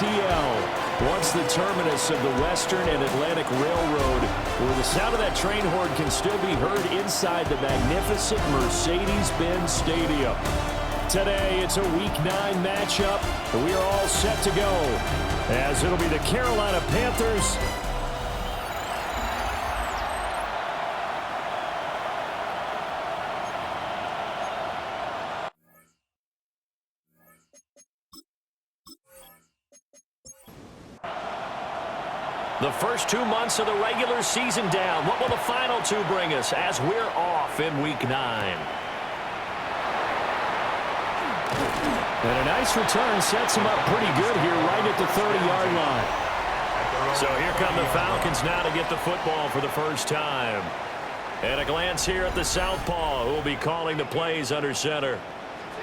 ATL, once the terminus of the Western and Atlantic Railroad, where the sound of that train horn can still be heard inside the magnificent Mercedes-Benz Stadium. Today, it's a Week 9 matchup, and we are all set to go, as it'll be the Carolina Panthers the first 2 months of the regular season down. What will the final two bring us as we're off in Week 9? And a nice return sets him up pretty good here right at the 30-yard line. So here come the Falcons now to get the football for the first time. And a glance here at the southpaw, who will be calling the plays under center.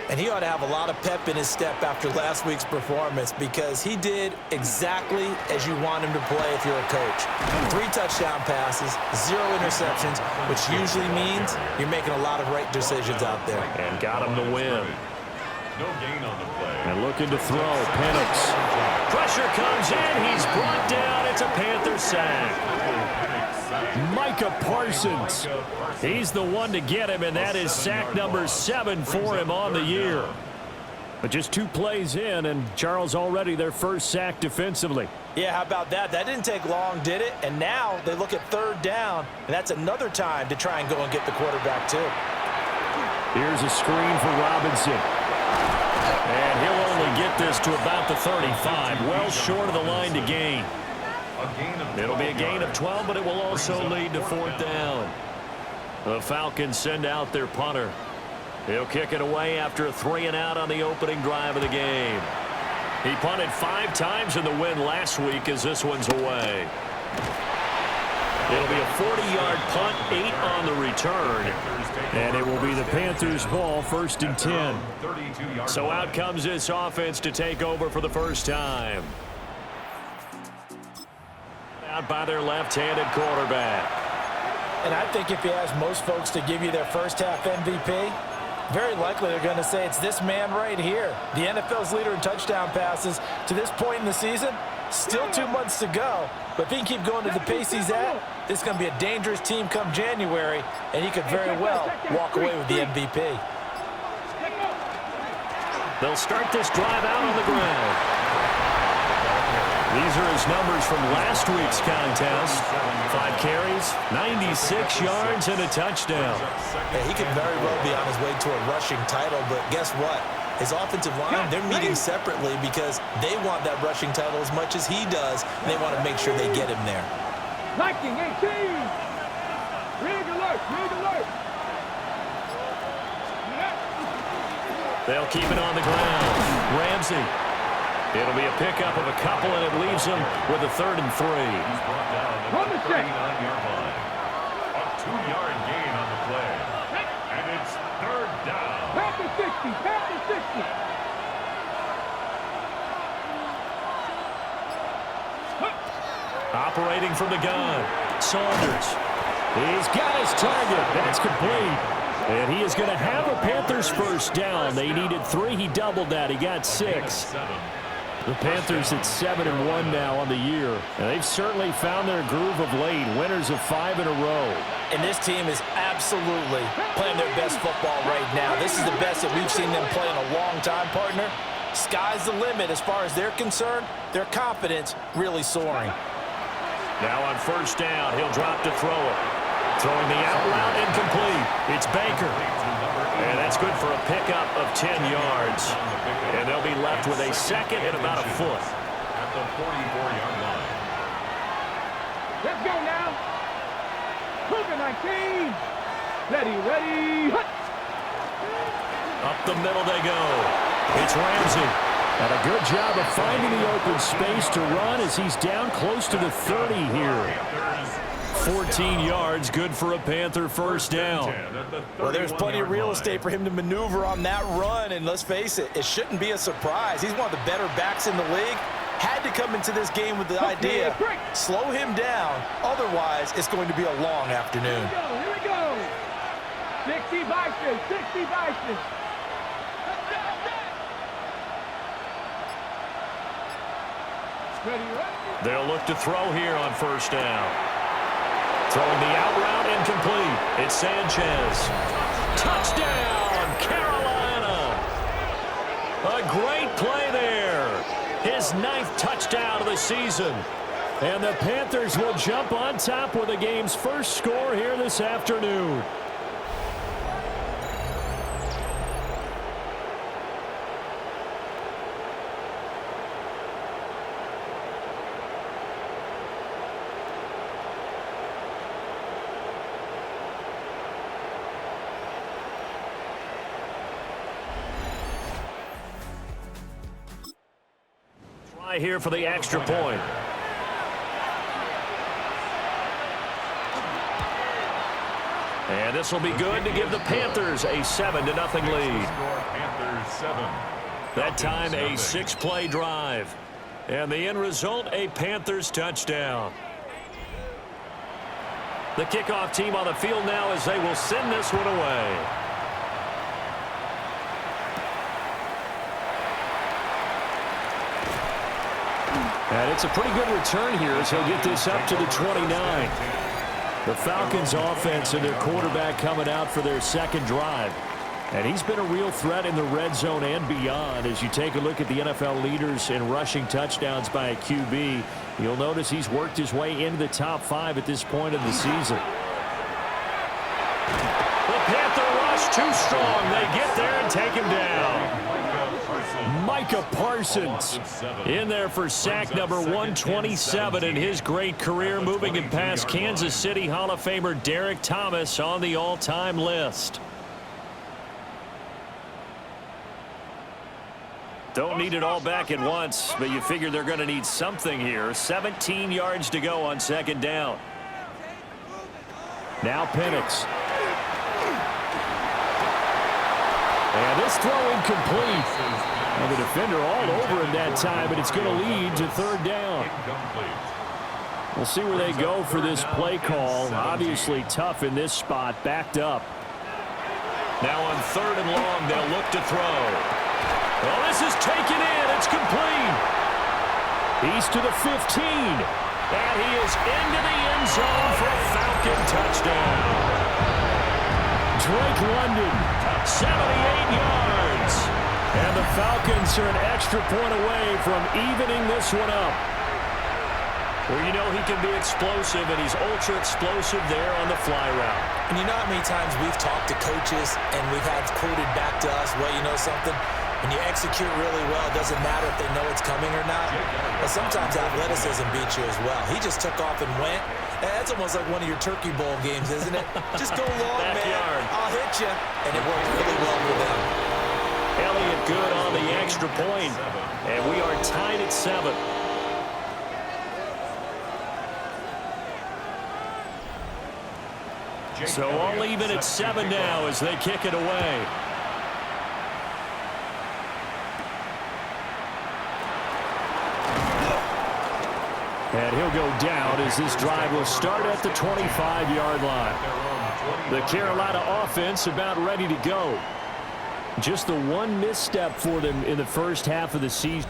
And he ought to have a lot of pep in his step after last week's performance, because he did exactly as you want him to play if you're a coach. 3 touchdown passes, 0 interceptions, which usually means you're making a lot of right decisions out there. And got him to win. No gain on the play. And looking to throw, Penix. Pressure comes in, he's brought down, it's a Panther sack. Micah Parsons. He's the one to get him, and that is sack number 7 for him on the year. But just 2 plays in, and Charles already their first sack defensively. Yeah, how about that? That didn't take long, did it? And now they look at 3rd down, and that's another time to try and go and get the quarterback too. Here's a screen for Robinson. And he'll only get this to about the 35, well short of the line to gain. It'll be a gain of 12, but it will also lead to 4th down. The Falcons send out their punter. He'll kick it away after a 3-and-out on the opening drive of the game. He punted 5 times in the win last week as this one's away. It'll be a 40-yard punt, 8 on the return. And it will be the Panthers' ball, 1st and 10. So out comes this offense to take over for the first time. Out by their left-handed quarterback. And I think if you ask most folks to give you their first half MVP, very likely they're going to say it's this man right here. The NFL's leader in touchdown passes to this point in the season. Still 2 months to go. But if he can keep going to the pace he's at, this is going to be a dangerous team come January, and he could very well walk away with the MVP. They'll start this drive out on the ground. These are his numbers from last week's contest. 5 carries, 96 yards, and a touchdown. Yeah, he could very well be on his way to a rushing title, but guess what? His offensive line, they're meeting separately because they want that rushing title as much as he does, and they want to make sure they get him there. Liking 18. Rig alert, rig alert. They'll keep it on the ground. Ramsey. It'll be a pickup of a couple, and it leaves him with a 3rd and 3. He's brought down at the 39-yard line. A 2-yard gain on the play. And it's 3rd down. Panther 60, Panther 60. Operating from the gun, Saunders. He's got his target. That's complete. And he is going to have a Panthers first down. They needed 3. He doubled that. He got 6. The Panthers at 7-1 now on the year. And they've certainly found their groove of late. Winners of 5 in a row. And this team is absolutely playing their best football right now. This is the best that we've seen them play in a long time, partner. Sky's the limit as far as they're concerned. Their confidence really soaring. Now on first down, he'll drop to throw it. Throwing the out route incomplete. It's Baker. And that's good for a pickup of 10 yards. And they'll be left with a 2nd and about a foot. At the 44-yard line. Let's go now. Cougar 19. Ready. Hut. Up the middle they go. It's Ramsey. And a good job of finding the open space to run as he's down close to the 30 here. 14 yards, good for a Panther first down. Well, there's plenty of real estate for him to maneuver on that run, and let's face it, it shouldn't be a surprise. He's one of the better backs in the league. Had to come into this game with the idea, slow him down, otherwise it's going to be a long afternoon. Here we go. 60 Bison, 60 Bison. Ready, ready. They'll look to throw here on first down. Throwing the out route incomplete. It's Sanchez. Touchdown, Carolina. A great play there. His 9th touchdown of the season. And the Panthers will jump on top with the game's first score here this afternoon. Try here for the extra point. And this will be good to give the Panthers a 7-0 lead. Panthers 7. That time a 6-play drive. And the end result, a Panthers touchdown. The kickoff team on the field now as they will send this one away. And it's a pretty good return here as he'll get this up to the 29. The Falcons offense and their quarterback coming out for their second drive. And he's been a real threat in the red zone and beyond. As you take a look at the NFL leaders in rushing touchdowns by a QB, you'll notice he's worked his way into the top 5 at this point of the season. The Panther rush too strong. They get there and take him down. Micah Parsons in there for sack number 127 in his great career, moving it past Kansas City Hall of Famer Derek Thomas on the all-time list. Don't need it all back at once, but you figure they're going to need something here. 17 yards to go on second down. Now Penix. And this throw incomplete. And the defender all over him that time, but it's going to lead to third down. We'll see where they go for this play call. Obviously tough in this spot, backed up. Now on third and long, they'll look to throw. Well, this is taken in. It's complete. He's to the 15. And he is into the end zone for a Falcon touchdown. Drake London, 78 yards. And the Falcons are an extra point away from evening this one up. Well, you know he can be explosive, and he's ultra-explosive there on the fly route. And you know how many times we've talked to coaches and we've had quoted back to us, well, you know something? When you execute really well, it doesn't matter if they know it's coming or not. But sometimes athleticism beats you as well. He just took off and went. That's almost like one of your Turkey Bowl games, isn't it? Just go long, man. I'll hit you. And it worked really well for them. Elliott good on the extra point. And we are tied at 7. So all even at 7 now as they kick it away. And he'll go down as this drive will start at the 25-yard line. The Carolina offense about ready to go. Just the one misstep for them in the first half of the season.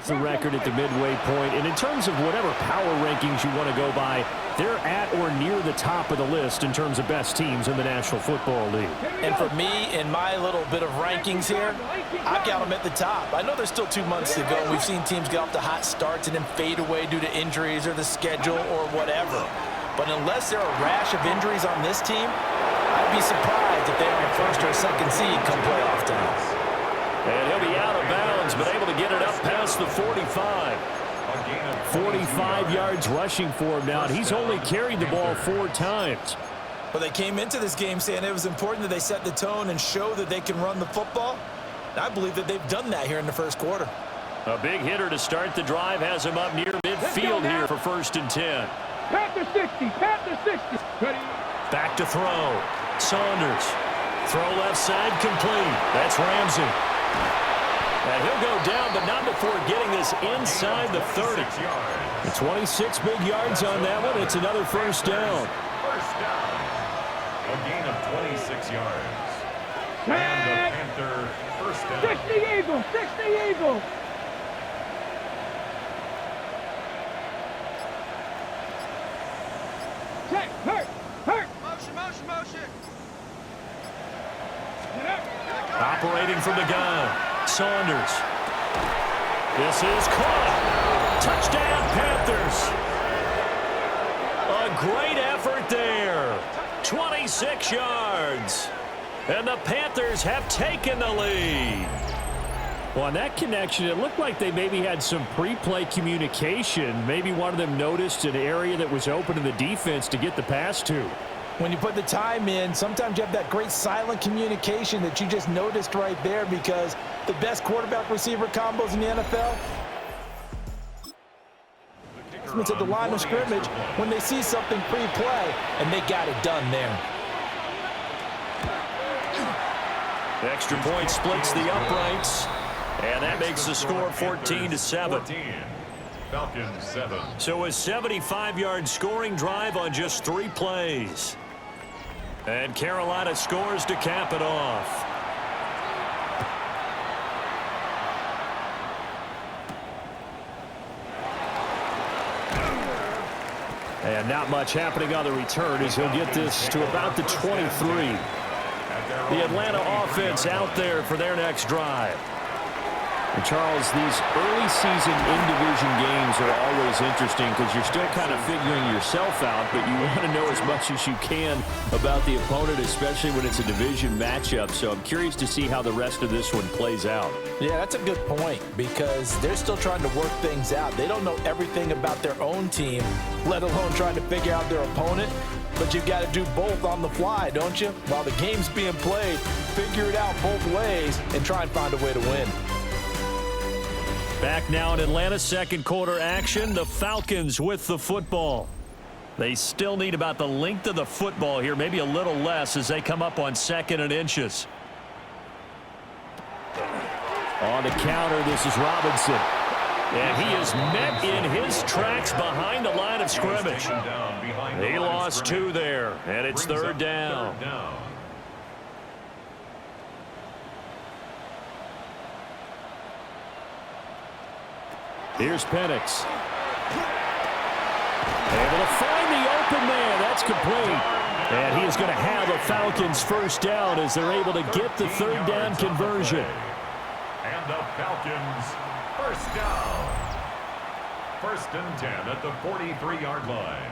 The record at the midway point. And in terms of whatever power rankings you want to go by, they're at or near the top of the list in terms of best teams in the National Football League. And for me, in my little bit of rankings here, I've got them at the top. I know there's still 2 months to go. We've seen teams get off to hot starts and then fade away due to injuries or the schedule or whatever. But unless there are a rash of injuries on this team, I'd be surprised if they are a first or a second seed come playoff time. And he'll be out of bounds, but able to get it up past the 45. 45 yards rushing for him now, and he's only carried the ball 4 times. But they came into this game saying it was important that they set the tone and show that they can run the football. And I believe that they've done that here in the first quarter. A big hitter to start the drive has him up near midfield here for 1st and 10. Panther 60, Panther 60. Ready. Back to throw. Saunders. Throw left side complete. That's Ramsey. And he'll go down, but not before getting this inside the 30. 26 big yards on that one. It's another first down. First down. A gain of 26 yards. And the Panther first down. 60 Eagles, 60 Eagles. separating from the gun. Saunders. This is caught. Touchdown, Panthers. A great effort there. 26 yards. And the Panthers have taken the lead. Well, on that connection, it looked like they maybe had some pre-play communication. Maybe one of them noticed an area that was open to the defense to get the pass to. When you put the time in, sometimes you have that great silent communication that you just noticed right there, because the best quarterback-receiver combos in the NFL, at the line of scrimmage, when they see something pre-play, and they got it done there. The extra point splits the uprights, and that makes the score 14-7. Falcons 7. So a 75-yard scoring drive on just 3 plays. And Carolina scores to cap it off. And not much happening on the return as he'll get this to about the 23. The Atlanta offense out there for their next drive. And Charles, these early season in-division games are always interesting because you're still kind of figuring yourself out, but you want to know as much as you can about the opponent, especially when it's a division matchup. So I'm curious to see how the rest of this one plays out. Yeah, that's a good point, because they're still trying to work things out. They don't know everything about their own team, let alone trying to figure out their opponent. But you've got to do both on the fly, don't you? While the game's being played, figure it out both ways and try and find a way to win. Back now in Atlanta, second quarter action. The Falcons with the football. They still need about the length of the football here, maybe a little less as they come up on 2nd and inches. On the counter, this is Robinson. And he is met in his tracks behind the line of scrimmage. He lost 2 there, and it's third down. Here's Penix. Able to find the open man. That's complete. And he is going to have a Falcons first down as they're able to get the third down conversion. And the Falcons first down. 1st and 10 at the 43-yard line.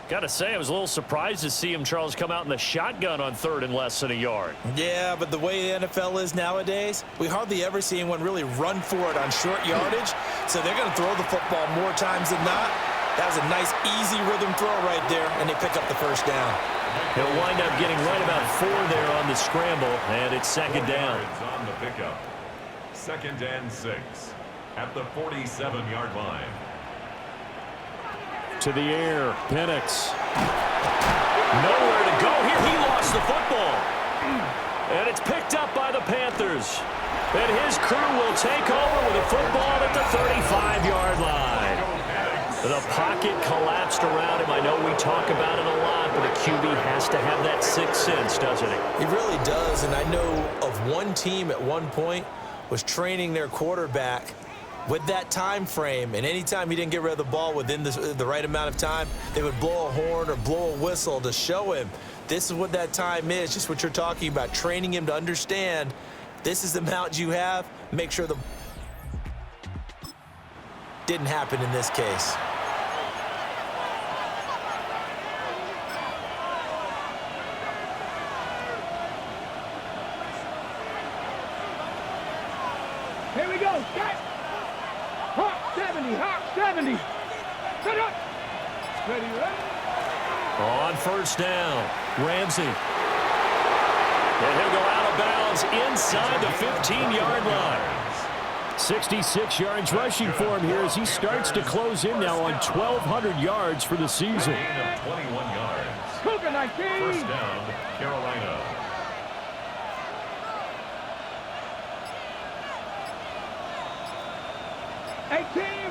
Got to say, I was a little surprised to see him, Charles, come out in the shotgun on 3rd and less than a yard. Yeah, but the way the NFL is nowadays, we hardly ever see anyone really run for it on short yardage. So they're going to throw the football more times than not. That was a nice, easy rhythm throw right there, and they pick up the first down. He'll wind up getting right about 4 there on the scramble, and it's 2nd down. On the pickup. 2nd and 6 at the 47-yard line. To the air, Penix. Nowhere to go here. He lost the football. And it's picked up by the Panthers. And his crew will take over with a football at the 35-yard line. The pocket collapsed around him. I know we talk about it a lot, but a QB has to have that sixth sense, doesn't he? He really does, and I know of one team at one point was training their quarterback with that time frame, and anytime he didn't get rid of the ball within the right amount of time, they would blow a horn or blow a whistle to show him this is what that time is, just what you're talking about, training him to understand this is the amount you have. Make sure the didn't happen in this case. Here we go. Set. Hawk 70. Hawk 70. Set up. Ready, ready. On first down, Ramsey. And he'll go out of bounds inside the 15-yard line. 66 yards rushing for him here as he starts to close in now on 1,200 yards for the season. Gain of 21 yards. Cougar 19. First down, Carolina.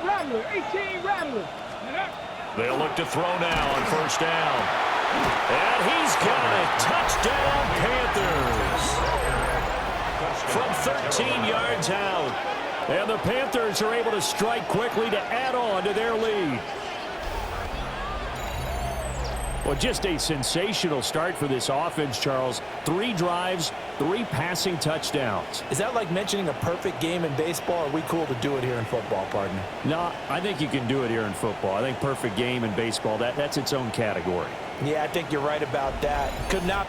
Rattler. 18 Rattler. They'll look to throw now on first down. And he's got it. Touchdown, Panthers. From 13 yards out. And the Panthers are able to strike quickly to add on to their lead. Well, just a sensational start for this offense, Charles. 3 drives, 3 passing touchdowns. Is that like mentioning a perfect game in baseball, or are we cool to do it here in football, partner? No, I think you can do it here in football. I think perfect game in baseball, that's its own category. Yeah, I think you're right about that. Could not.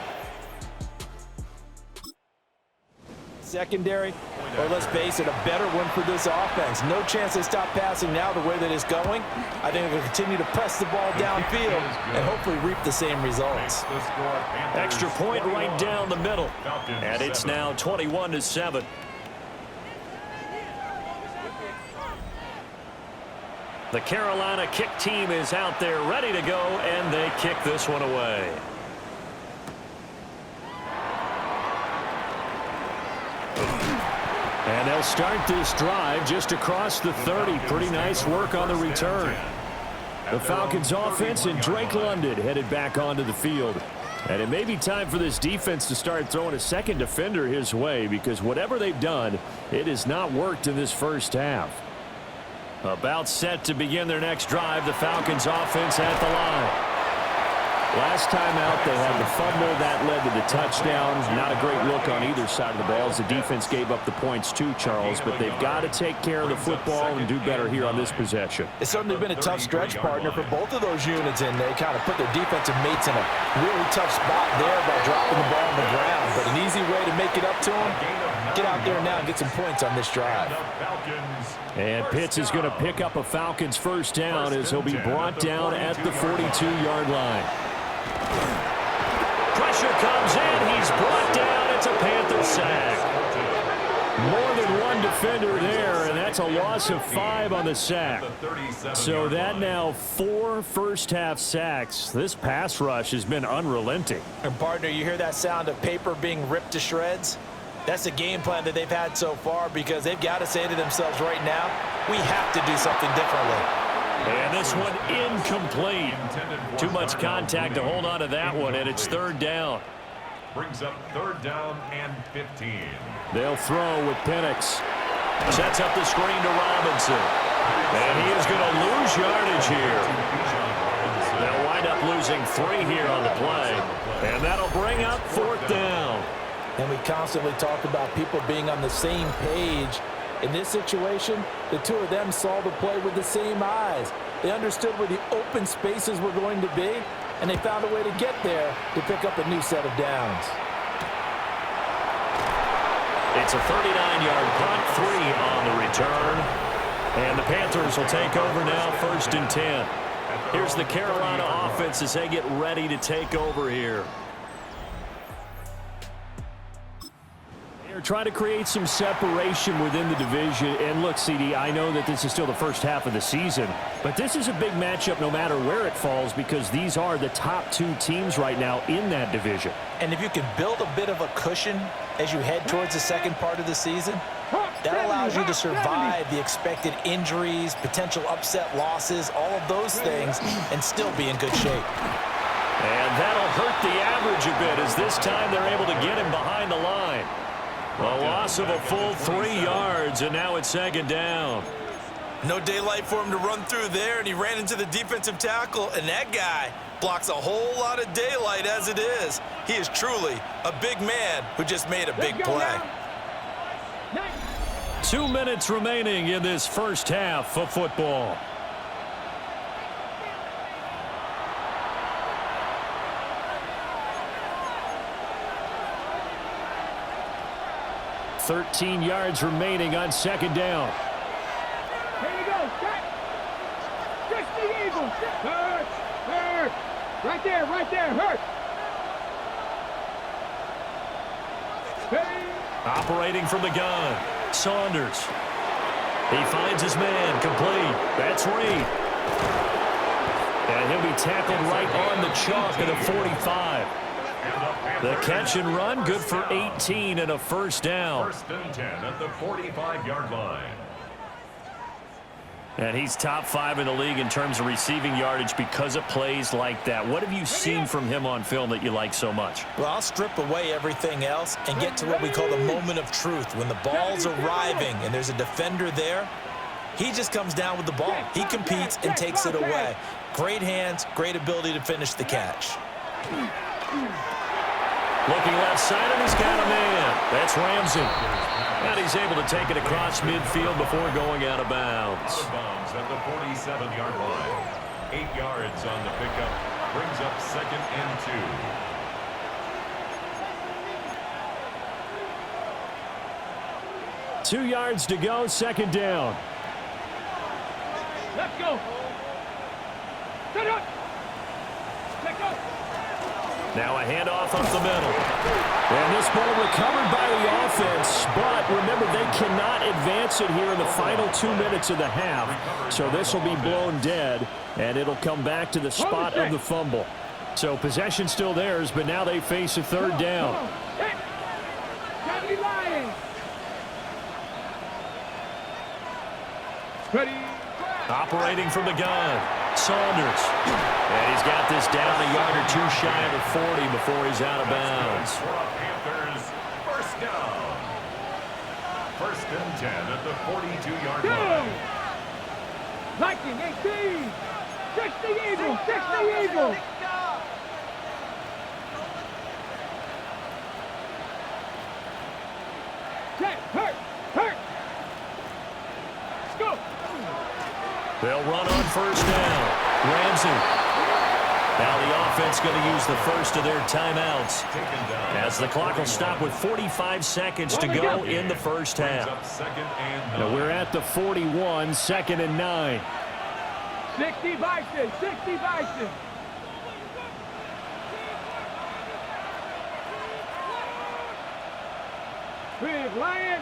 Secondary, or let's face it, a better one for this offense. No chance they stop passing now the way that it's going. I think they'll continue to press the ball downfield and hopefully reap the same results. Extra point right down the middle. And it's now 21-7. The Carolina kick team is out there ready to go, and they kick this one away. And they'll start this drive just across the 30. Pretty nice work on the return. The Falcons offense and Drake London headed back onto the field. And it may be time for this defense to start throwing a second defender his way, because whatever they've done, it has not worked in this first half. About set to begin their next drive, the Falcons offense at the line. Last time out, they had the fumble that led to the touchdown. Not a great look on either side of the ball as the defense gave up the points too, Charles. But they've got to take care of the football and do better here on this possession. It's certainly been a tough stretch, partner, for both of those units, and they kind of put their defensive mates in a really tough spot there by dropping the ball on the ground. But an easy way to make it up to them, get out there now and get some points on this drive. And Pitts is going to pick up a Falcons first down as he'll be brought down at the 42-yard line. Pressure comes in. He's brought down. It's a Panther sack. More than one defender there, and that's a loss of 5 on the sack. So that now 4 first-half sacks. This pass rush has been unrelenting. And, partner, you hear that sound of paper being ripped to shreds? That's the game plan that they've had so far, because they've got to say to themselves right now, we have to do something differently. And this one incomplete. Too much contact to hold on to that one, and it's 3rd down. Brings up 3rd down and 15. They'll throw with Penix. Sets up the screen to Robinson. And he is going to lose yardage here. They'll wind up losing 3 here on the play. And that'll bring up 4th down. And we constantly talk about people being on the same page. In this situation, the two of them saw the play with the same eyes. They understood where the open spaces were going to be, and they found a way to get there to pick up a new set of downs. It's a 39-yard punt, 3 on the return. And the Panthers will take over now, 1st and 10. Here's the Carolina offense as they get ready to take over here. They're trying to create some separation within the division. And look, CD, I know that this is still the first half of the season, but this is a big matchup no matter where it falls, because these are the top 2 teams right now in that division. And if you can build a bit of a cushion as you head towards the second part of the season, that allows you to survive the expected injuries, potential upset losses, all of those things, and still be in good shape. And that'll hurt the average a bit, as this time they're able to get him behind the line. A loss of a full 3 yards, and now it's 2nd down. No daylight for him to run through there, and he ran into the defensive tackle, and that guy blocks a whole lot of daylight as it is. He is truly a big man who just made a big play. 2 minutes remaining in this first half of football. $13 yards remaining on 2nd down. Here we go. Set. Stretch the eagle. Hurt. Hurt. Right there. Right there. Hurt. Hey. Operating from the gun, Saunders. He finds his man, complete. That's Reed. And he'll be tackled right on the chalk at the 45. The catch and run, good for 18 and a first down. 1st and 10 at the 45-yard line. And he's top 5 in the league in terms of receiving yardage because of plays like that. What have you seen from him on film that you like so much? Well, I'll strip away everything else and get to what we call the moment of truth. When the ball's arriving and there's a defender there, he just comes down with the ball. He competes and takes it away. Great hands, great ability to finish the catch. Looking left side, and he's got a man. That's Ramsey. And he's able to take it across midfield before going out of bounds. Out of bounds at the 47-yard line. 8 yards on the pickup. Brings up 2nd and 2. 2 yards to go, 2nd down. Let's go. Set up. Check up. Now a handoff up the middle. And this ball recovered by the offense, but remember, they cannot advance it here in the final 2 minutes of the half. So this will be blown dead, and it'll come back to the spot of the fumble. So possession still theirs, but now they face a 3rd down. Ready. Operating from the gun, Saunders. And he's got this down a yard or 2 shy of the 40 before he's out of bounds. Panthers, 1st down. 1st and 10 at the 42-yard line. Viking 18. 60 Eagles. 60 Eagles. Check. Hurt. Let's go. They'll run on 1st down. Ramsey. Now the offense going to use the first of their timeouts, as the clock will stop with 45 seconds to go in the first half. Now we're at the 41, 2nd and 9. 60 Bison. 60 Bison. Big Lion.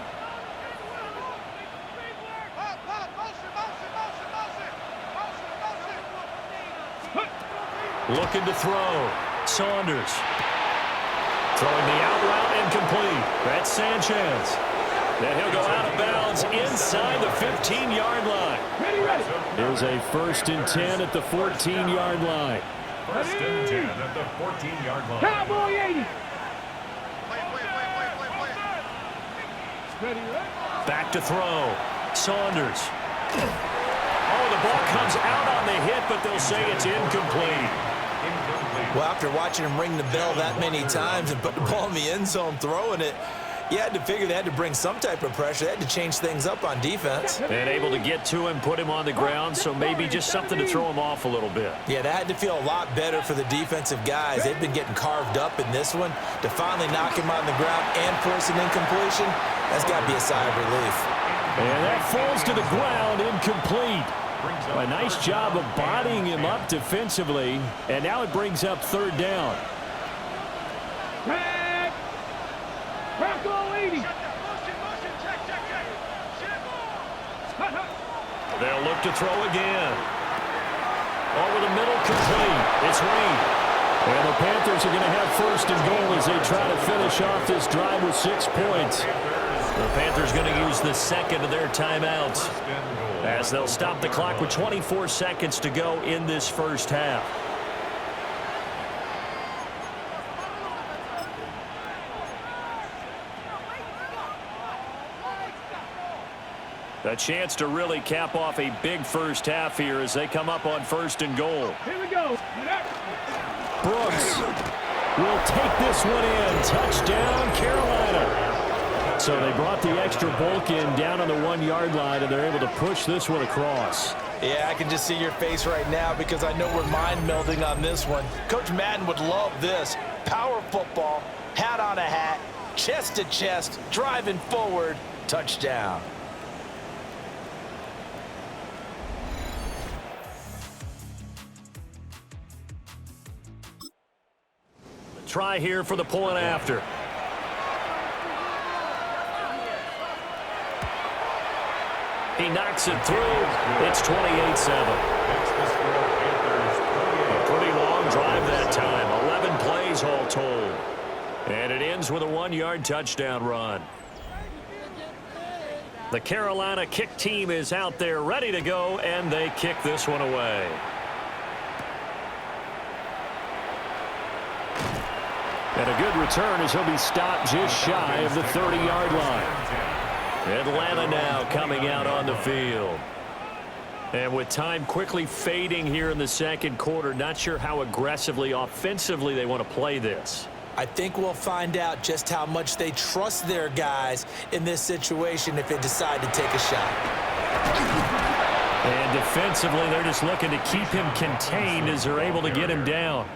Looking to throw. Saunders. Throwing the out route incomplete. That's Sanchez. Then he'll go out of bounds inside the 15-yard line. Ready. Here's a 1st and 10 at the 14-yard line. 1st and 10 at the 14-yard line. Cowboy 80. Ready. Back to throw. Saunders. Oh, the ball comes out on the hit, but they'll say it's incomplete. Well, after watching him ring the bell that many times and put the ball in the end zone throwing it, you had to figure they had to bring some type of pressure. They had to change things up on defense. And able to get to him, put him on the ground, so maybe just something to throw him off a little bit. Yeah, that had to feel a lot better for the defensive guys. They've been getting carved up in this one. To finally knock him on the ground and force an incompletion, that's got to be a sigh of relief. And that falls to the ground, incomplete. A nice job of bodying him up defensively, and now it brings up 3rd down. Back. Bronco 80. They'll look to throw again. Over the middle, complete. It's Reed. And the Panthers are going to have 1st and goal as they try to finish off this drive with 6 points. The Panthers going to use the 2nd of their timeouts, as they'll stop the clock with 24 seconds to go in this first half. A chance to really cap off a big first half here as they come up on 1st and goal. Here we go. Brooks will take this one in. Touchdown, Carolina. So they brought the extra bulk in down on the 1-yard line, and they're able to push this one across. Yeah, I can just see your face right now because I know we're mind melding on this one. Coach Madden would love this. Power football, hat on a hat, chest to chest, driving forward, touchdown. Try here for the point after. He knocks it through. It's 28-7. A pretty long drive that time. 11 plays all told. And it ends with a 1-yard touchdown run. The Carolina kick team is out there ready to go, and they kick this one away. And a good return as he'll be stopped just shy of the 30-yard line. Atlanta now coming out on the field. And with time quickly fading here in the second quarter, not sure how aggressively, offensively they want to play this. I think we'll find out just how much they trust their guys in this situation if they decide to take a shot. And defensively, they're just looking to keep him contained as they're able to get him down.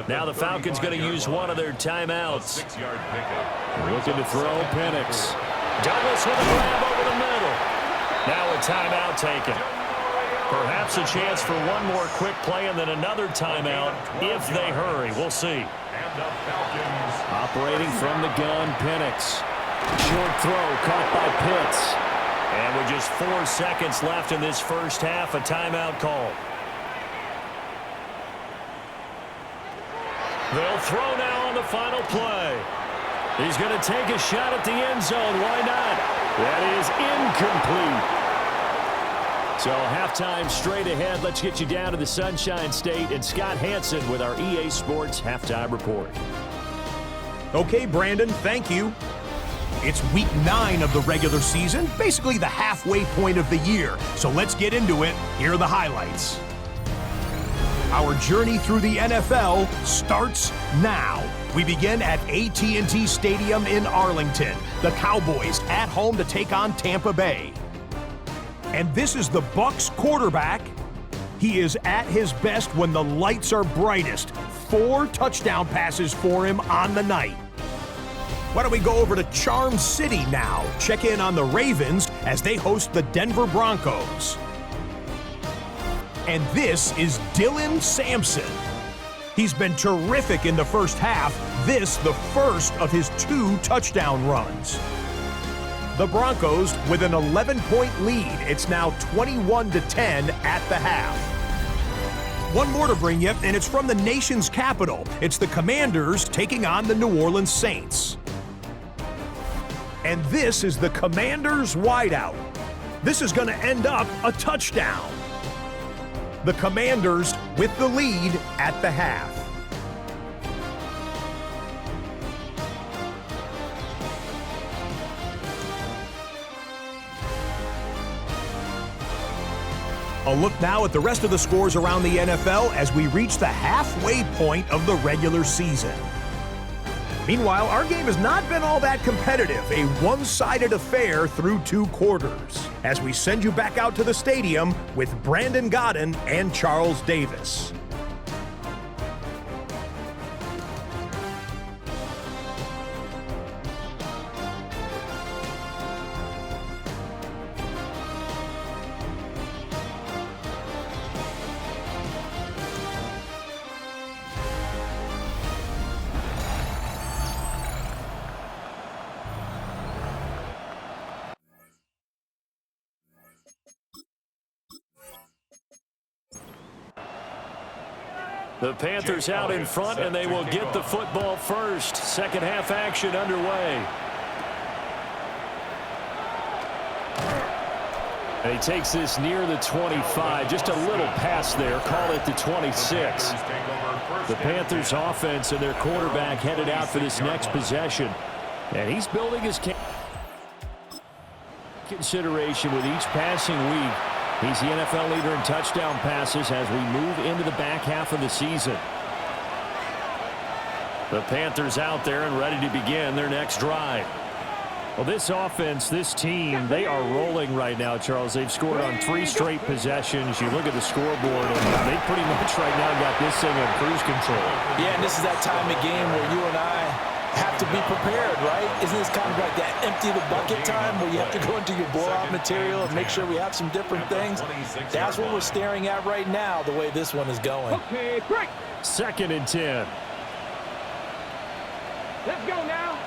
Now the Falcons going to use one of their timeouts. Looking to throw Penix. Douglas with a grab over the middle. Now a timeout taken. Perhaps a chance for one more quick play and then another timeout if they hurry. We'll see. Operating from the gun, Penix. Short throw caught by Pitts. And with just 4 seconds left in this first half, a timeout call. They'll throw now on the final play. He's going to take a shot at the end zone. Why not? That is incomplete. So halftime straight ahead. Let's get you down to the Sunshine State and Scott Hansen with our EA Sports Halftime Report. Okay, Brandon, thank you. It's week 9 of the regular season, basically the halfway point of the year. So let's get into it. Here are the highlights. Our journey through the NFL starts now. We begin at AT&T Stadium in Arlington. The Cowboys at home to take on Tampa Bay. And this is the Bucs quarterback. He is at his best when the lights are brightest. 4 touchdown passes for him on the night. Why don't we go over to Charm City now? Check in on the Ravens as they host the Denver Broncos. And this is Dylan Sampson. He's been terrific in the first half. This, the first of his 2 touchdown runs. The Broncos with an 11-point lead. It's now 21-10 at the half. One more to bring you, and it's from the nation's capital. It's the Commanders taking on the New Orleans Saints. And this is the Commanders' wideout. This is going to end up a touchdown. The Commanders with the lead at the half. A look now at the rest of the scores around the NFL as we reach the halfway point of the regular season. Meanwhile, our game has not been all that competitive, a one-sided affair through 2 quarters, as we send you back out to the stadium with Brandon Godden and Charles Davis. The Panthers out in front, and they will get the football first. Second half action underway. And he takes this near the 25. Just a little pass there. Call it the 26. The Panthers offense and their quarterback headed out for this next possession. And he's building his consideration with each passing week. He's the NFL leader in touchdown passes as we move into the back half of the season. The Panthers out there and ready to begin their next drive. Well, this offense, this team, they are rolling right now, Charles. They've scored on 3 straight possessions. You look at the scoreboard, and they pretty much right now got this thing on cruise control. Yeah, and this is that time of game where you and I have to be prepared, right? Isn't this kind of like that empty the bucket time where you have to go into your blowout material and make sure we have some different things? That's what we're staring at right now, the way this one is going. Okay, break. 2nd and 10. Let's go now.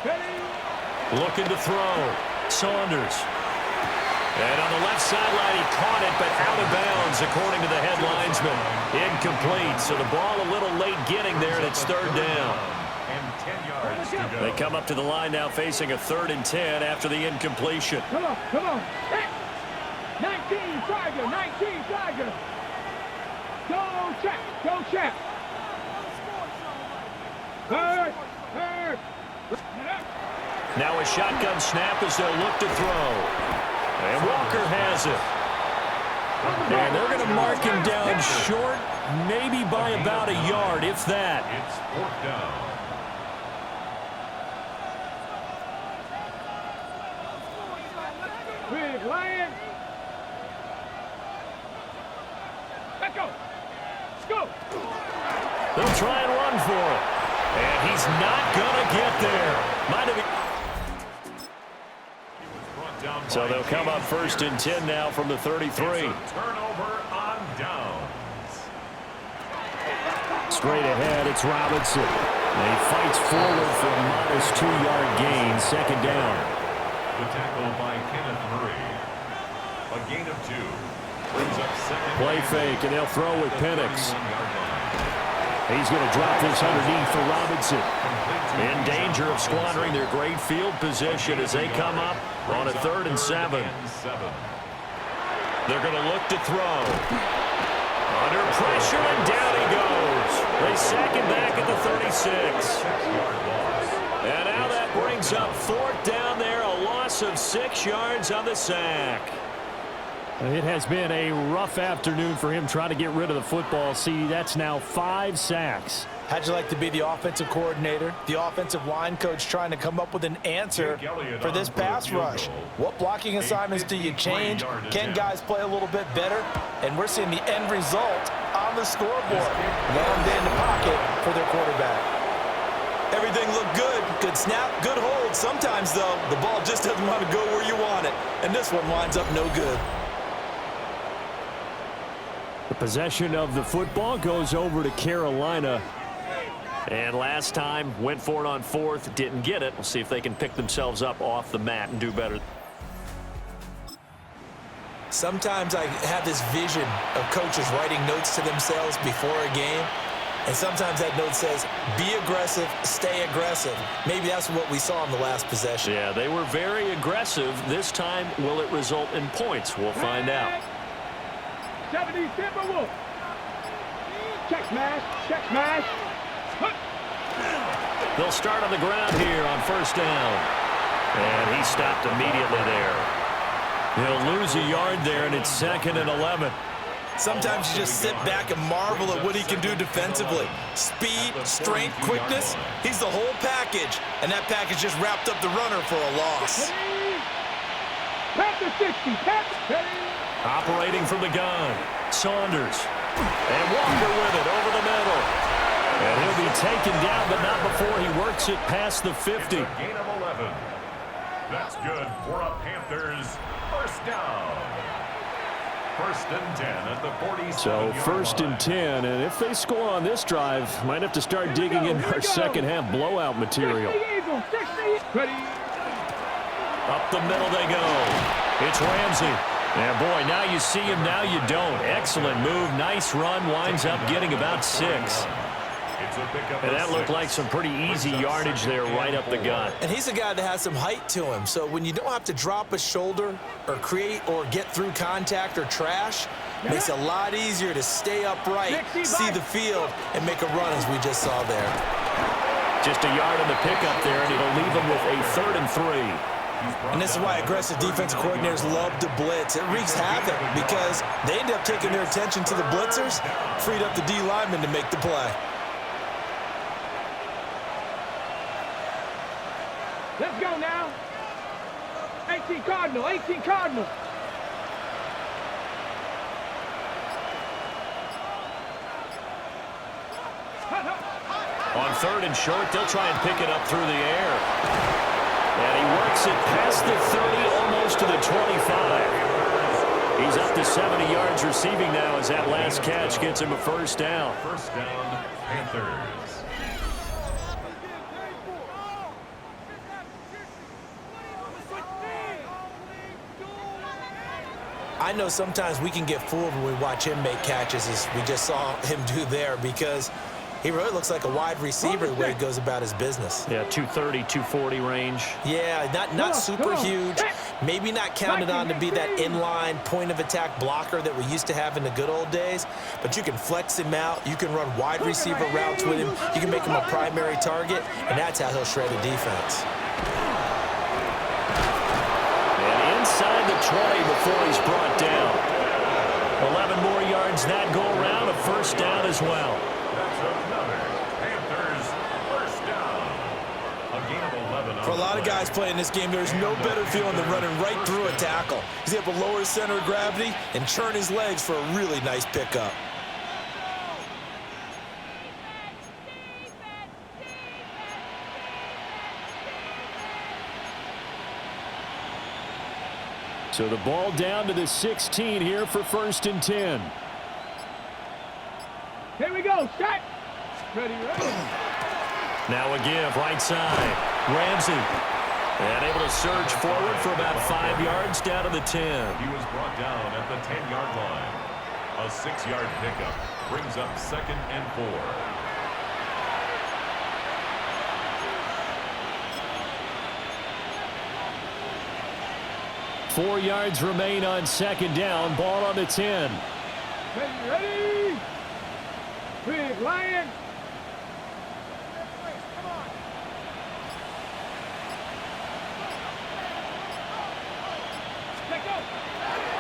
Ready? Looking to throw. Saunders. And on the left sideline, he caught it, but out of bounds, according to the head linesman. Incomplete, so the ball a little late getting there, and it's 3rd down. They come up to the line now facing a 3rd and 10 after the incompletion. Come on, come on. 19 Tiger, 19 Tiger. Go check, go check. Hurt. Now a shotgun snap as they'll look to throw. And Walker has it. And they're going to mark him down short, maybe by about a yard, if that. It's 4th down. Big Lion. Let's go. Let's go. They'll try and run for it. And he's not going to get there. Might have. So they'll come up 1st and 10 now from the 33. Turnover on downs. Straight ahead, it's Robinson. And he fights forward for a modest 2-yard gain, 2nd down. The tackle by Kenneth Murray. A gain of 2. Brings up 2nd. Play fake, and they'll throw with Penix. He's going to drop this underneath for Robinson. In danger of squandering their great field position as they come up on a 3rd and 7. They're going to look to throw. Under pressure, and down he goes. They sack him back at the 36. And now that brings up 4th down there, a loss of 6 yards on the sack. It has been a rough afternoon for him trying to get rid of the football. See, that's now 5 sacks. How'd you like to be the offensive coordinator, the offensive line coach trying to come up with an answer for this pass rush? What blocking assignments do you change? Can guys play a little bit better? And we're seeing the end result on the scoreboard. Long day in the pocket for their quarterback. Everything looked good. Good snap, good hold. Sometimes, though, the ball just doesn't want to go where you want it. And this one winds up no good. The possession of the football goes over to Carolina. And last time, went for it on 4th, didn't get it. We'll see if they can pick themselves up off the mat and do better. Sometimes I have this vision of coaches writing notes to themselves before a game. And sometimes that note says, be aggressive, stay aggressive. Maybe that's what we saw in the last possession. Yeah, they were very aggressive. This time, will it result in points? We'll find out. 70 Timberwolves. Check smash. Check smash. They'll start on the ground here on 1st down. And he stopped immediately there. He'll lose a yard there, and it's 2nd and 11. Sometimes you just sit back and marvel at what he can do defensively. Speed, strength, quickness, he's the whole package. And that package just wrapped up the runner for a loss. Panther 60. Panther. Operating from the gun, Saunders. And Walker with it over the middle. And he'll be taken down, but not before he works it past the 50. It's a gain of 11. That's good for a Panthers 1st down. 1st and 10 at the 47-yard So 1st and 10, and if they score on this drive, might have to start digging in our second half blowout material. Up the middle they go. It's Ramsey. And boy, now you see him, now you don't. Excellent move, nice run, winds up getting about 6. And that looked like some pretty easy yardage there right up the gut. And he's a guy that has some height to him. So when you don't have to drop a shoulder or create or get through contact or trash, it makes it a lot easier to stay upright, see the field, and make a run as we just saw there. Just a yard on the pickup there, and it'll leave him with a 3rd and 3. And this is why aggressive defensive coordinators love to blitz. It wreaks havoc because they end up taking their attention to the blitzers, freed up the D lineman to make the play. Let's go now. 18 Cardinal, 18 Cardinal. On 3rd and short, they'll try and pick it up through the air. And he works it past the 30, almost to the 25. He's up to 70 yards receiving now as that last catch gets him a 1st down. 1st down, Panthers. I know sometimes we can get fooled when we watch him make catches, as we just saw him do there, because he really looks like a wide receiver the way he goes about his business. Yeah, 230, 240 range. Yeah, not super huge. Maybe not counted on to be that inline point-of-attack blocker that we used to have in the good old days. But you can flex him out. You can run wide receiver routes with him. You can make him a primary target, and that's how he'll shred a defense. And inside the 20 before he's brought down. yards that go around, a first down as well. That's another Panthers first down. A gain of 11. For a lot of guys playing this game, there's no better feeling than running right through a tackle. He's able to lower his center of gravity and churn his legs for a really nice pickup. So the ball down to the 16 here for 1st and 10. Here we go. Set. Ready. Now a give, right side. Ramsey. And able to surge forward for about 5 yards down to the 10. He was brought down at the 10-yard line. A 6-yard pickup brings up 2nd and 4. Four yards remain on 2nd down. Ball on the 10. Ready. Big Lion.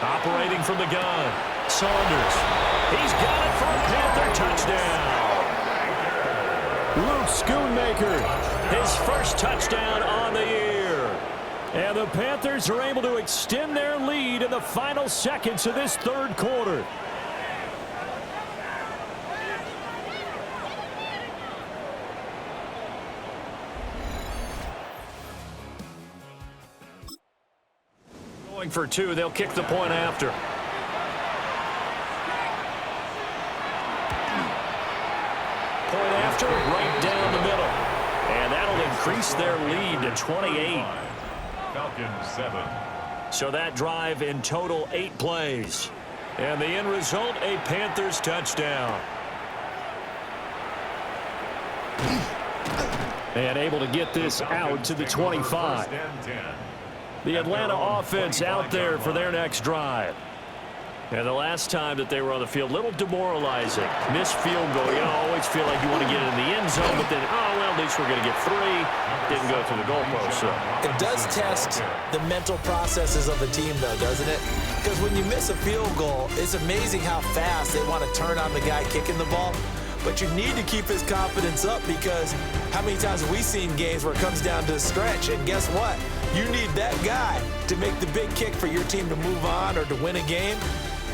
Operating from the gun. Saunders. He's got it for a Panther touchdown. Luke Schoonmaker. His first touchdown on the year. And the Panthers are able to extend their lead in the final seconds of this 3rd quarter. Going for 2, they'll kick the point after. Point after, right down the middle. And that'll increase their lead to 28. Falcons 7. So that drive in total 8 plays. And the end result, a Panthers touchdown. And able to get this out to the 25. The Atlanta offense out there for their next drive. And the last time that they were on the field, a little demoralizing. Missed field goal. You always feel like you want to get in the end zone, but then, oh, well, at least we're going to get 3. Didn't go through the goalpost. So. It does test the mental processes of the team, though, doesn't it? Because when you miss a field goal, it's amazing how fast they want to turn on the guy kicking the ball. But you need to keep his confidence up, because how many times have we seen games where it comes down to a stretch? And guess what? You need that guy to make the big kick for your team to move on or to win a game.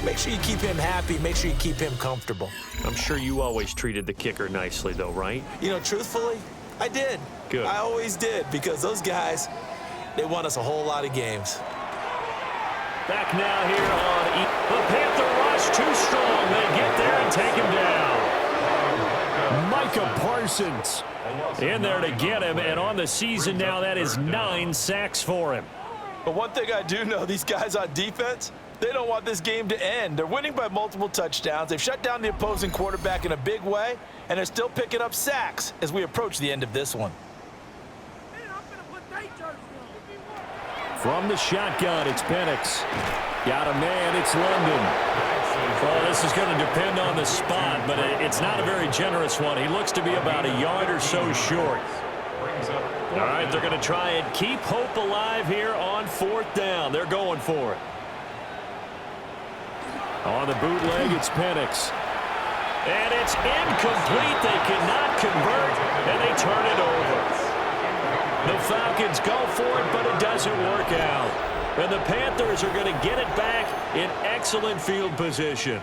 Make sure you keep him happy. Make sure you keep him comfortable. I'm sure you always treated the kicker nicely, though, right? You know, truthfully, I did. Good. I always did, because those guys, they won us a whole lot of games. Back now here on the Panther rush too strong. They get there and take him down. Micah Parsons in there to get him, and on the season now, that is 9 sacks for him. But one thing I do know, these guys on defense, they don't want this game to end. They're winning by multiple touchdowns. They've shut down the opposing quarterback in a big way, and they're still picking up sacks as we approach the end of this one. From the shotgun, it's Penix. Got a man, it's London. Well, this is going to depend on the spot, but it's not a very generous one. He looks to be about a yard or so short. All right, they're going to try and keep hope alive here on 4th down. They're going for it. On the bootleg, it's Penix. And it's incomplete. They cannot convert, and they turn it over. The Falcons go for it, but it doesn't work out. And the Panthers are going to get it back in excellent field position.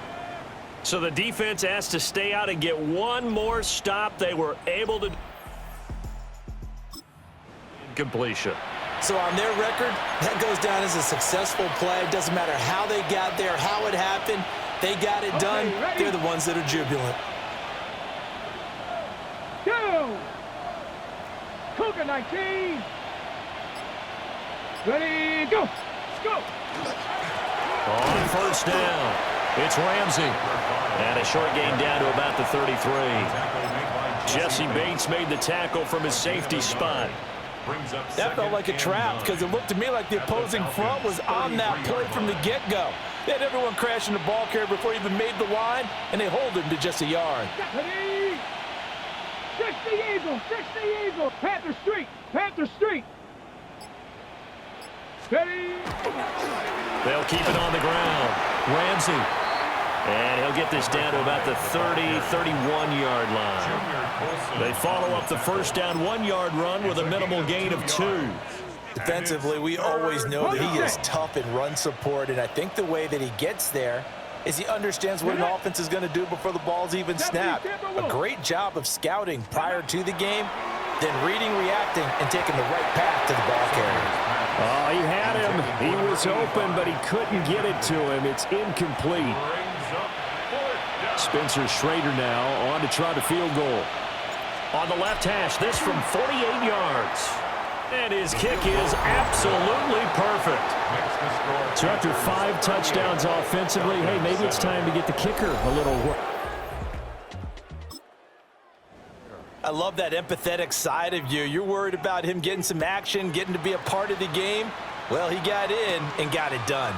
So the defense has to stay out and get one more stop. They were able to completion. So on their record, that goes down as a successful play. Doesn't matter how they got there, how it happened. They got it done. They're the ones that are jubilant. Go! Cougar 19. Ready, go! Let's go! On 1st down, it's Ramsey. And a short gain down to about the 33. Jesse Bates made the tackle from his safety spot. That felt like a trap, because it looked to me like the opposing front was on that play from the get-go. They had everyone crashing the ball carrier before he even made the line, and they hold him to just a yard. Ready? 60 Eagle! 60 Eagle! Panther Street! Panther Street! Ready? They'll keep it on the ground. Ramsey. And he'll get this down to about the 30, 31-yard line. They follow up the first down 1-yard run with a minimal gain of 2. Defensively, we always know that he is tough in run support, and I think the way that he gets there is he understands what an offense is going to do before the ball's even snapped. A great job of scouting prior to the game, then reading, reacting, and taking the right path to the ball carrier. Oh, he had him. He was open, but he couldn't get it to him. It's incomplete. Spencer Schrader now on to try the field goal. On the left hash, this from 48 yards. And his kick is absolutely perfect. So after 5 touchdowns offensively, hey, maybe it's time to get the kicker a little work. I love that empathetic side of you. You're worried about him getting some action, getting to be a part of the game. Well, he got in and got it done.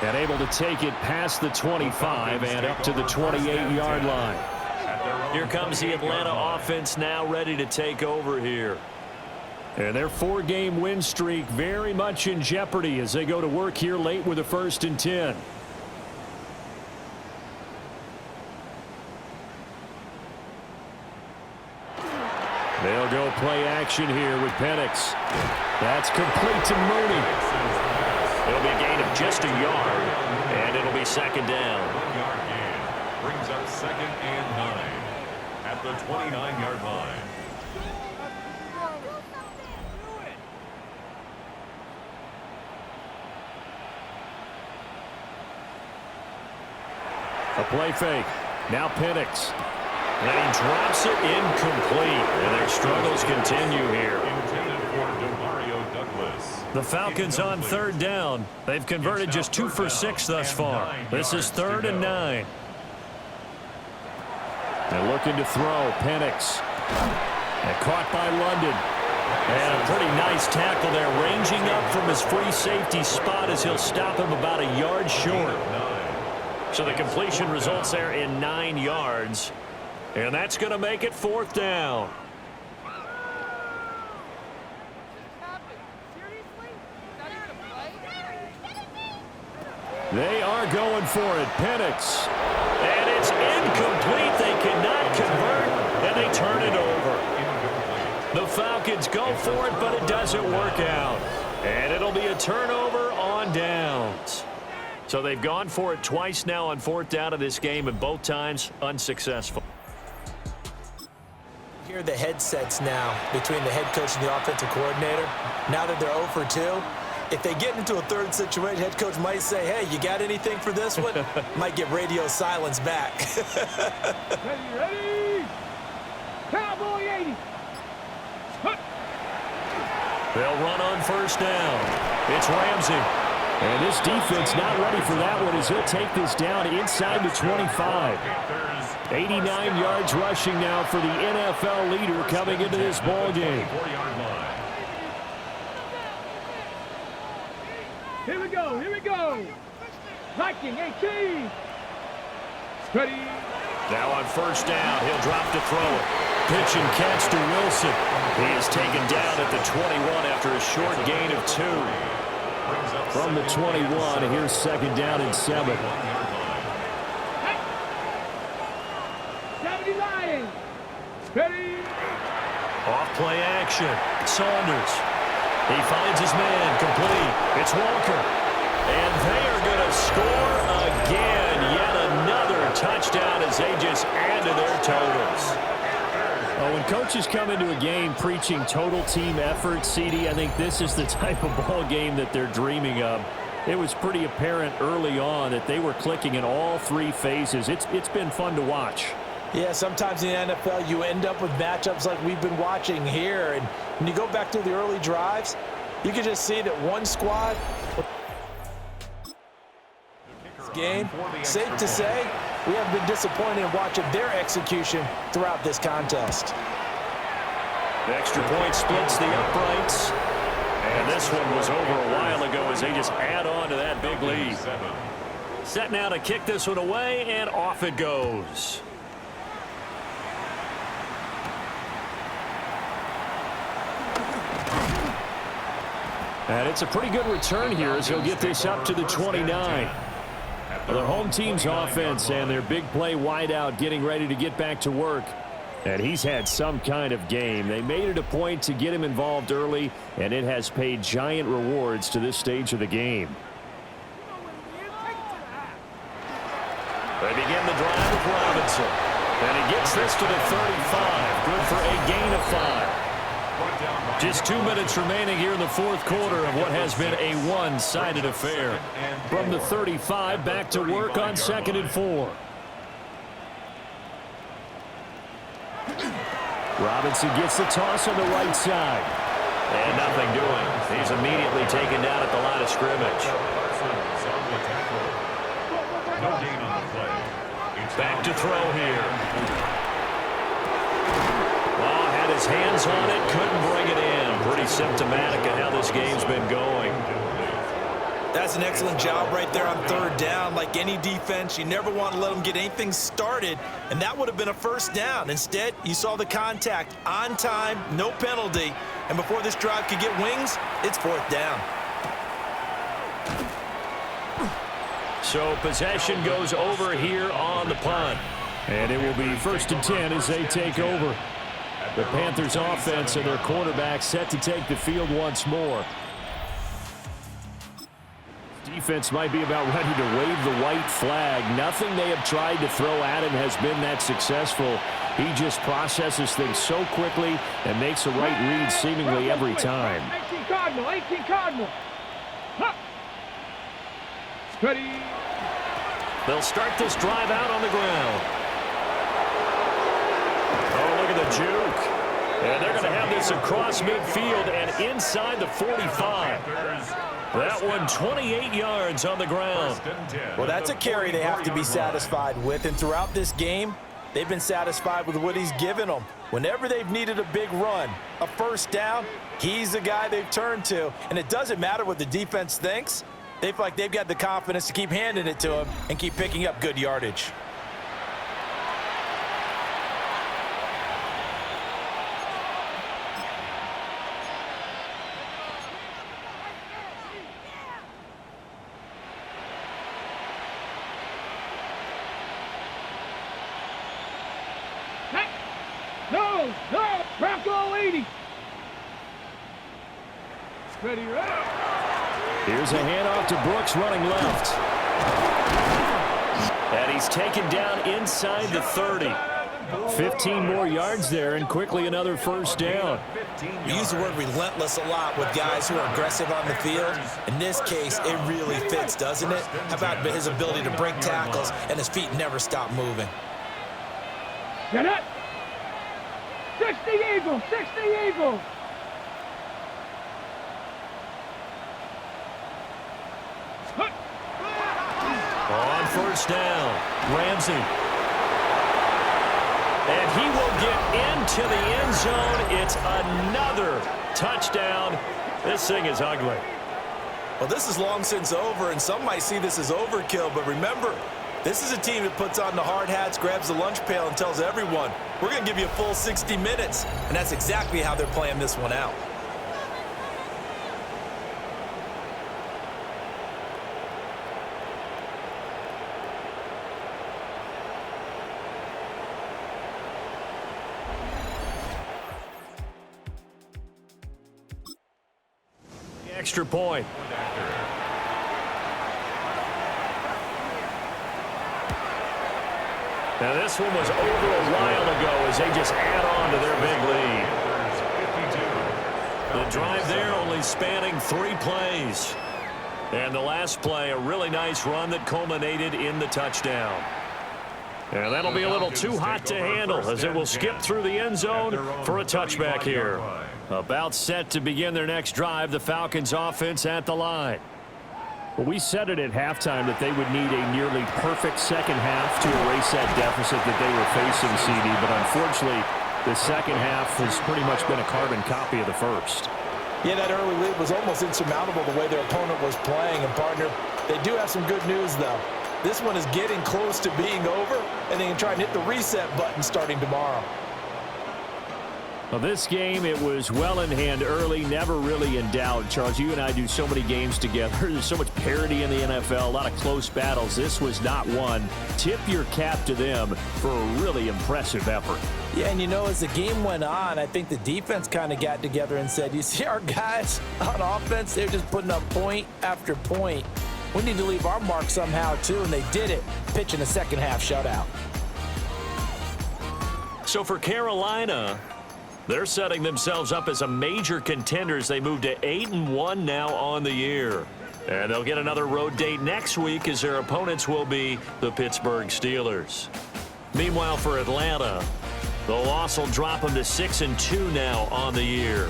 And able to take it past the 25 and up to the 28-yard line. Here comes the Atlanta offense now ready to take over here. And their 4-game win streak very much in jeopardy as they go to work here late with a 1st and 10. They'll go play action here with Penix. That's complete to Mooney. It'll be a gain of just a yard, and it'll be 2nd down. 1-yard gain brings up 2nd and 9 at the 29-yard line. A play fake. Now Penix. And he drops it incomplete. And their struggles continue here. Intended for DeMario Douglas. The Falcons on 3rd down. They've converted just 2 for 6 thus far. This is 3rd and 9. They're looking to throw. Penix. And caught by London. And a pretty nice tackle there, ranging up from his free safety spot as he'll stop him about a yard short. So the completion results there in 9 yards. And that's going to make it 4th down. They are going for it. Penix. And it's incomplete. They cannot convert, and they turn it over. The Falcons go for it, but it doesn't work out. And it'll be a turnover on downs. So they've gone for it twice now on 4th down of this game, and both times unsuccessful. Hear the headsets now between the head coach and the offensive coordinator. Now that they're 0 for 2, if they get into a 3rd situation, head coach might say, hey, you got anything for this one? Might get radio silence back. Ready? Cowboy 80. They'll run on 1st down. It's Ramsey. And this defense not ready for that one as he'll take this down inside the 25. 89 yards rushing now for the NFL leader coming into this ball game. Here we go, here we go. Viking 18. Ready. Now on 1st down, he'll drop to throw it. Pitch and catch to Wilson. He is taken down at the 21 after a short gain of 2. From the 21, here's 2nd down and 7. 70 Lions. Ready. Off play action. Saunders. He finds his man complete. It's Walker. And they are going to score again. Yet another touchdown as they just add to their totals. When coaches come into a game preaching total team effort, CD, I think this is the type of ball game that they're dreaming of. It was pretty apparent early on that they were clicking in all 3 phases. It's been fun to watch. Yeah, sometimes in the NFL you end up with matchups like we've been watching here. And when you go back to the early drives, you can just see that one squad game, safe to say, we have been disappointed in watching their execution throughout this contest. The extra point splits the uprights. And this one was over a while ago as they just add on to that big lead. Set now to kick this one away, and off it goes. And it's a pretty good return here as he'll get this up to the 29. The home team's offense and their big play wideout getting ready to get back to work. And he's had some kind of game. They made it a point to get him involved early, and it has paid giant rewards to this stage of the game. They begin the drive with Robinson. And he gets this to the 35. Good for a gain of 5. Just 2 minutes remaining here in the fourth quarter of what has been a one-sided affair. From the 35, back to work on 2nd and 4. Robinson gets the toss on the right side. And nothing doing. He's immediately taken down at the line of scrimmage. No gain on the play. Back to throw here. Oh, had his hands on it, couldn't bring it in. Pretty symptomatic of how this game's been going. That's an excellent job right there on 3rd down. Like any defense, you never want to let them get anything started, and that would have been a 1st down. Instead, you saw the contact on time, no penalty, and before this drive could get wings, it's 4th down. So possession goes over here on the punt. And it will be 1st and 10 as they take over. The Panthers offense and their quarterback set to take the field once more. Defense might be about ready to wave the white flag. Nothing they have tried to throw at him has been that successful. He just processes things so quickly and makes the right read seemingly every time. 18 Cardinal, 18 Cardinal. Huh. Ready. They'll start this drive out on the ground. Oh, look at the juke. And they're going to have this across midfield and inside the 45. That one 28 yards on the ground. Well, that's a carry they have to be satisfied with. And throughout this game, they've been satisfied with what he's given them. Whenever they've needed a big run, a 1st down, he's the guy they've turned to. And it doesn't matter what the defense thinks. They feel like they've got the confidence to keep handing it to him and keep picking up good yardage. No, Bronco 80. Ready, Here's a handoff to Brooks running left. And he's taken down inside the 30. 15 more yards there and quickly another 1st down. We use the word relentless a lot with guys who are aggressive on the field. In this case, it really fits, doesn't it? How about his ability to break tackles and his feet never stop moving? Get it. 60 Eagles, 60 Eagles. On 1st down, Ramsey. And he will get into the end zone. It's another touchdown. This thing is ugly. Well, this is long since over, and some might see this as overkill, but remember, this is a team that puts on the hard hats, grabs the lunch pail, and tells everyone, we're going to give you a full 60 minutes. And that's exactly how they're playing this one out. The extra point. Now this one was over a while ago as they just add on to their big lead. The drive there only spanning 3 plays. And the last play, a really nice run that culminated in the touchdown. And that'll be a little too hot to handle as it will skip through the end zone for a touchback here. About set to begin their next drive, the Falcons offense at the line. Well, we said it at halftime that they would need a nearly perfect second half to erase that deficit that they were facing, CD, but unfortunately, the second half has pretty much been a carbon copy of the first. Yeah, that early lead was almost insurmountable the way their opponent was playing. And, partner, they do have some good news, though. This one is getting close to being over, and they can try and hit the reset button starting tomorrow. Well, this game, it was well in hand early, never really in doubt. Charles, you and I do so many games together. There's so much parity in the NFL, a lot of close battles. This was not one. Tip your cap to them for a really impressive effort. Yeah, and as the game went on, I think the defense kind of got together and said, you see our guys on offense, they're just putting up point after point. We need to leave our mark somehow, too, and they did it, pitching a second-half shutout. So for Carolina, they're setting themselves up as a major contender as they move to 8-1 now on the year. And they'll get another road date next week as their opponents will be the Pittsburgh Steelers. Meanwhile, for Atlanta, the loss will drop them to 6-2 now on the year.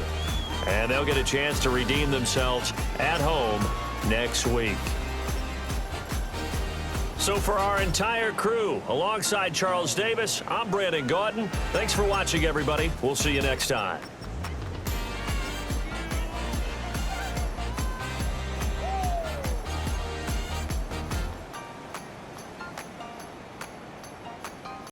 And they'll get a chance to redeem themselves at home next week. So for our entire crew, alongside Charles Davis, I'm Brandon Gaudin. Thanks for watching, everybody. We'll see you next time.